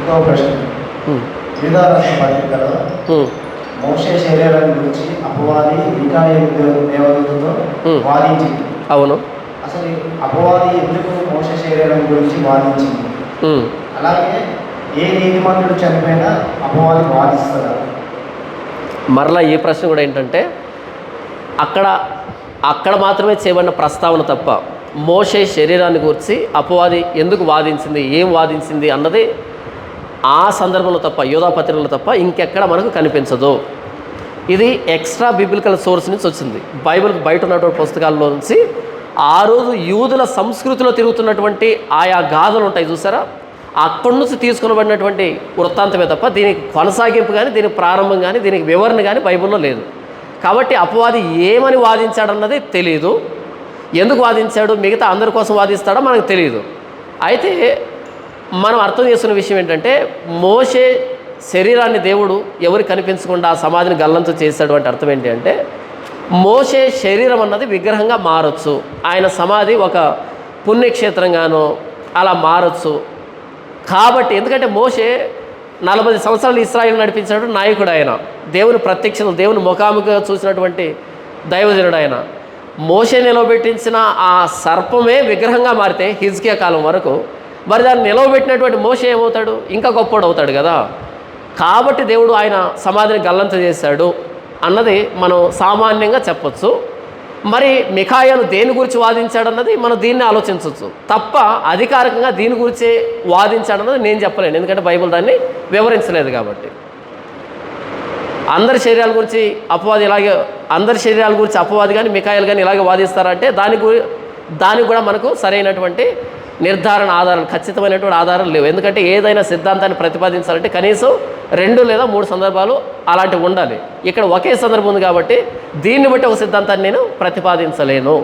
ఇంకో ప్రశ్న, యూదా రాసిన పత్రికలో మోషే శరీరాన్ని గురించి అపవాది మిఖాయేలు దేవదూతతో వాదించింది. అవును. అసలు అపవాది ఎందుకు మోషే శరీరం గురించి వాదించింది? అలాగే ఏ నీతిమంతుడు చనిపోయినా అపవాది వాదిస్తారా? మరలా ఈ ప్రశ్న కూడా ఏంటంటే, అక్కడ మాత్రమే చేయబడిన ప్రస్తావన తప్ప మోషే శరీరాన్ని గురించి అపవాది ఎందుకు వాదించింది, ఏం వాదించింది అన్నది ఆ సందర్భంలో తప్ప, యూదా పత్రికలో తప్ప ఇంకెక్కడ మనకు కనిపించదు. ఇది ఎక్స్ట్రా బిబ్లికల్ సోర్స్ నుంచి వచ్చింది. బైబిల్కి బయట ఉన్నటువంటి పుస్తకాల్లో నుంచి ఆ రోజు యూదుల సంస్కృతిలో తిరుగుతున్నటువంటి ఆయా గాథలు ఉంటాయి చూసారా, అక్కడి నుంచి తీసుకునబడినటువంటి వృత్తాంతమే తప్ప దీనికి కొనసాగింపు కానీ, దీనికి ప్రారంభం కానీ, దీనికి వివరణ కానీ బైబిల్లో లేదు. కాబట్టి అపవాది ఏమని వాదించాడన్నది తెలియదు. ఎందుకు వాదించాడు, మిగతా అందరి కోసం వాదిస్తాడో మనకు తెలియదు. అయితే మనం అర్థం చేసుకున్న విషయం ఏంటంటే, మోషే శరీరాన్ని దేవుడు ఎవరికి కనిపించకుండా ఆ సమాధిని గల్లంతు చేశాడు అంటే అర్థం ఏంటి అంటే, మోషే శరీరం అన్నది విగ్రహంగా మారచ్చు, ఆయన సమాధి ఒక పుణ్యక్షేత్రంగానో అలా మారచ్చు. కాబట్టి ఎందుకంటే మోషే 40 సంవత్సరాలు ఇశ్రాయేలు నడిపించినట్టు నాయకుడు, ఆయన దేవుని ప్రత్యక్షతలు, దేవుని ముఖాముఖిగా చూసినటువంటి దైవజనుడు ఆయన. మోషే నిలవబెట్టించిన ఆ సర్పమే విగ్రహంగా మారితే హిజ్కియా కాలం వరకు, మరి దాన్ని నిలవబెట్టినటువంటి మోషే ఏమవుతాడు, ఇంకా గొప్పోడు అవుతాడు కదా. కాబట్టి దేవుడు ఆయన సమాధిని గల్లంత చేశాడు అన్నది మనం సామాన్యంగా చెప్పచ్చు. మరి మిఖాయేలు దేని గురించి వాదించాడన్నది మనం దీన్ని ఆలోచించవచ్చు తప్ప అధికారికంగా దీని గురించే వాదించాడన్నది నేను చెప్పలేను, ఎందుకంటే బైబిల్ దాన్ని వివరించలేదు. కాబట్టి అందరి శరీరాల గురించి అపవాది ఇలాగే, అందరి శరీరాల గురించి అపవాది కానీ మిఖాయేలు కానీ ఇలాగే వాదిస్తారంటే దానికి కూడా మనకు సరైనటువంటి నిర్ధారణ ఆధారాలు, ఖచ్చితమైనటువంటి ఆధారాలు లేవు. ఎందుకంటే ఏదైనా సిద్ధాంతాన్ని ప్రతిపాదించాలంటే కనీసం 2 లేదా 3 సందర్భాలు అలాంటివి ఉండాలి. ఇక్కడ ఒకే సందర్భం ఉంది కాబట్టి దీన్ని బట్టి ఒక సిద్ధాంతాన్ని నేను ప్రతిపాదించలేను.